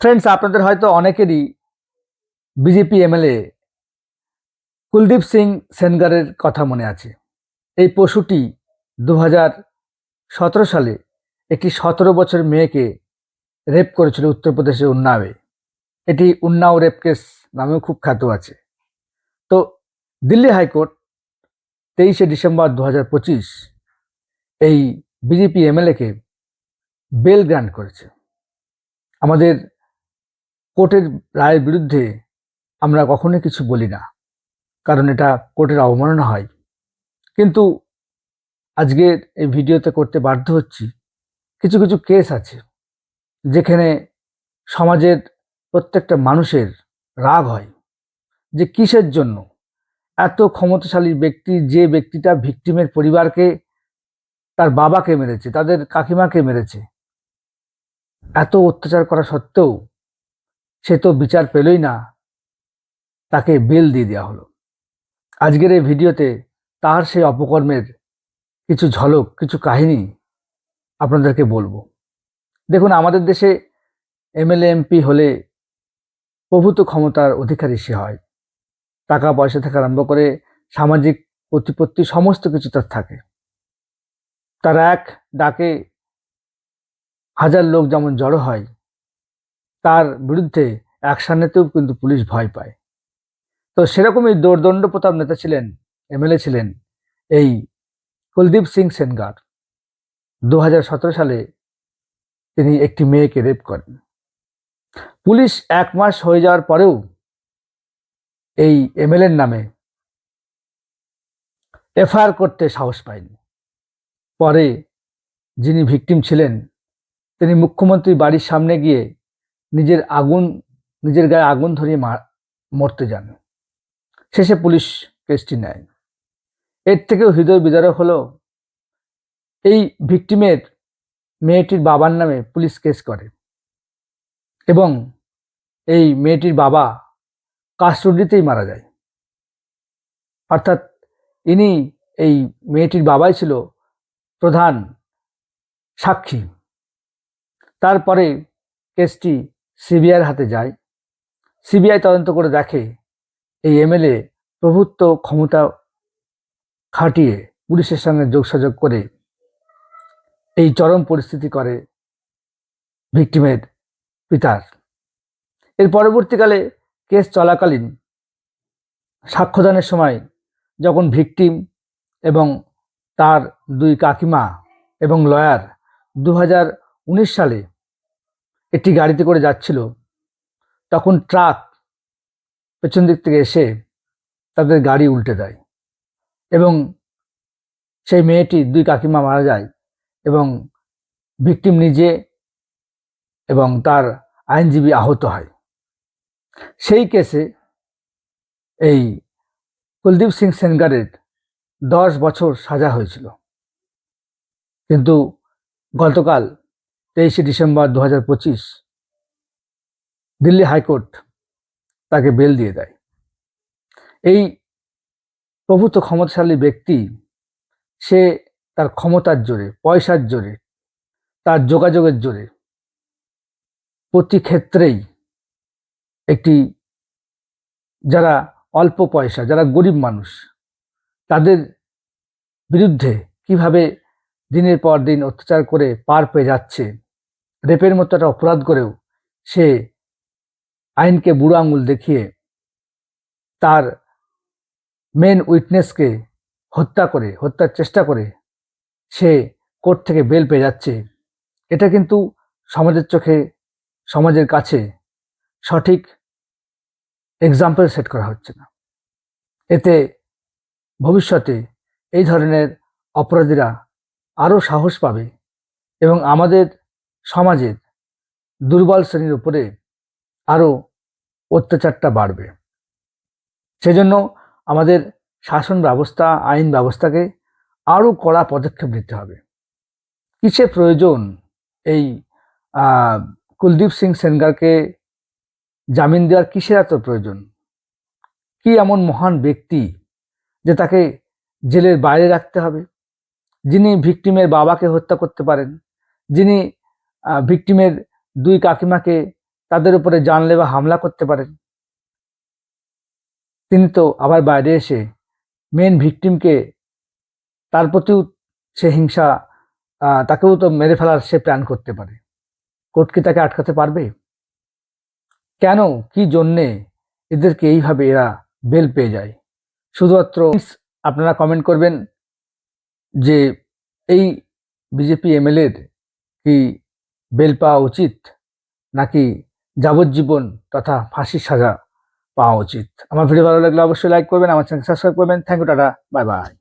Friends, আপনাদের হয়তো অনেকেরই বিজেপি এমএলএ কুলদীপ সিং সেনগারের কথা মনে আছে। এই পশুটি 2017 সালে একটি 17 বছরের মেয়েকে রেপ করেছিল উত্তরপ্রদেশের উন্নাওয়ে। এটি উন্নাও রেপ কেস নামেও খুব খ্যাত আছে। তো দিল্লি হাইকোর্ট 23শে ডিসেম্বর 2025 এই বিজেপি এমএলএকে বেল গ্রান্ট করেছে। আমাদের কোর্টের রায়ের বিরুদ্ধে আমরা কখনোই কিছু বলি না, কারণ এটা কোর্টের অবমাননা হয়। কিন্তু আজকের এই ভিডিওতে করতে বাধ্য হচ্ছি, কিছু কিছু কেস আছে যেখানে সমাজের প্রত্যেকটা মানুষের রাগ হয় যে কিসের জন্য এত ক্ষমতাশালী ব্যক্তি, যে ব্যক্তিটা ভিকটিমের পরিবারকে, তার বাবাকে মেরেছে, তাদের কাকিমাকে মেরেছে, এত অত্যাচার করা সত্ত্বেও সে তো বিচার পেলই না, তাকে বেল দিয়ে দেওয়া হলো। আজকের এই ভিডিওতে তার সেই অপকর্মের কিছু ঝলক, কিছু কাহিনী আপনাদেরকে বলবো। দেখুন, আমাদের দেশে এমএলএ এমপি হলে প্রভূত ক্ষমতার অধিকারী সে হয়। টাকা পয়সা থেকে আরম্ভ করে সামাজিক প্রতিপত্তি সমস্ত কিছু তার থাকে। তার এক ডাকে হাজার লোক যেমন জড়ো হয়, তার বিরুদ্ধে অ্যাকশন নিতেও কিন্তু পুলিশ ভয় পায়। তো সেরকমই দোর্দণ্ড প্রতাপ নেতা ছিলেন, এমএলএ ছিলেন এই কুলদীপ সিং সেনগার। 2017 সালে তিনি একটি মেয়েকে রেপ করেন। পুলিশ 1 মাস হয়ে যাওয়ার পরেও এই এমএলএর নামে এফআইআর করতে সাহস পায়নি। পরে যিনি ভিকটিম ছিলেন তিনি মুখ্যমন্ত্রী বাড়ির সামনে গিয়ে নিজের গায়ে আগুন ধরিয়ে মরতে যান। শেষে পুলিশ কেসটি নেয়। এর থেকেও হৃদয় বিদারক হলো, এই ভিকটিমের মেয়েটির বাবার নামে পুলিশ কেস করে এবং এই মেয়েটির বাবা কাস্টডিতেই মারা যায়। অর্থাৎ ইনি, এই মেয়েটির বাবাই ছিল প্রধান সাক্ষী। তারপরে কেসটি সিবিআইয়ের হাতে যায়। সিবিআই তদন্ত করে দেখে এই এমএলএ প্রভুত্ব ক্ষমতা খাটিয়ে পুলিশের সঙ্গে যোগসাযোগ করে এই চরম পরিস্থিতি করে ভিকটিমের পিতার। এর পরবর্তীকালে কেস চলাকালীন সাক্ষ্যদানের সময় যখন ভিকটিম এবং তার 2 কাকিমা এবং লয়ার 2019 সালে একটি গাড়িতে করে যাচ্ছিল, তখন ট্রাক পেছন দিক থেকে এসে তাদের গাড়ি উল্টে দেয় এবং সেই মেয়েটি 2 কাকিমা মারা যায় এবং ভিকটিম নিজে এবং তার আইনজীবী আহত হয়। সেই কেসে এই কুলদীপ সিং সেনগারের 10 বছর সাজা হয়েছিল, কিন্তু গতকাল 23শে ডিসেম্বর 2025 দিল্লি হাইকোর্ট তাকে বেল দিয়ে দেয়। এই প্রভূত ক্ষমতাশালী ব্যক্তি, সে তার ক্ষমতার জোরে, পয়সার জোরে, তার যোগাযোগের জোরে প্রতি ক্ষেত্রেই একটি, যারা অল্প পয়সা, যারা গরিব মানুষ, তাদের বিরুদ্ধে কিভাবে দিনের পর দিন অত্যাচার করে পার পেয়ে যাচ্ছে, রেপের মতো একটা অপরাধ করেও সে আইনকে বুড়ো আঙুল দেখিয়ে তার মেন উইটনেসকে হত্যার চেষ্টা করে সে কোর্ট থেকে বেল পেয়ে যাচ্ছে। এটা কিন্তু সমাজের চোখে, সমাজের কাছে সঠিক এক্সাম্পল সেট করা হচ্ছে না। এতে ভবিষ্যতে এই ধরনের অপরাধীরা আরও সাহস পাবে এবং আমাদের সমাজের দুর্বল শ্রেণীর উপরে আরও অত্যাচারটা বাড়বে। সেজন্য আমাদের শাসন ব্যবস্থা, আইন ব্যবস্থাকে আরও কড়া পদক্ষেপ নিতে হবে। কিসের প্রয়োজন এই কুলদীপ সিং সেনগারকে জামিন দেওয়ার? কিসের এত প্রয়োজন? কি এমন মহান ব্যক্তি যে তাকে জেলের বাইরে রাখতে হবে? যিনি ভিকটিমের বাবাকে হত্যা করতে পারেন, যিনি ভিকটিমের 2 কাকিমাকে তাদের উপরে জানলেবা হামলা করতে পারেন। তিনি তো আবার বাইরে এসে মেন ভিকটিমকে, তার প্রতিও সে হিংসা, তাকেও তো মেরে ফেলার সে প্ল্যান করতে পারে। কোর্ট কি তাকে আটকাতে পারবে? কেন, কি জন্যে এদেরকে এইভাবে এরা বেল পেয়ে যায়? শুধুমাত্র আপনারা কমেন্ট করবেন যে এই বিজেপি এমএলএর কি বেল পাওয়া উচিত, নাকি যাবজ্জীবন তথা ফাঁসির সাজা পাওয়া উচিত। আমার ভিডিও ভালো লাগলে অবশ্যই লাইক করবেন, আমার চ্যানেল সাবস্ক্রাইব করবেন। Thank you, tata, bye by.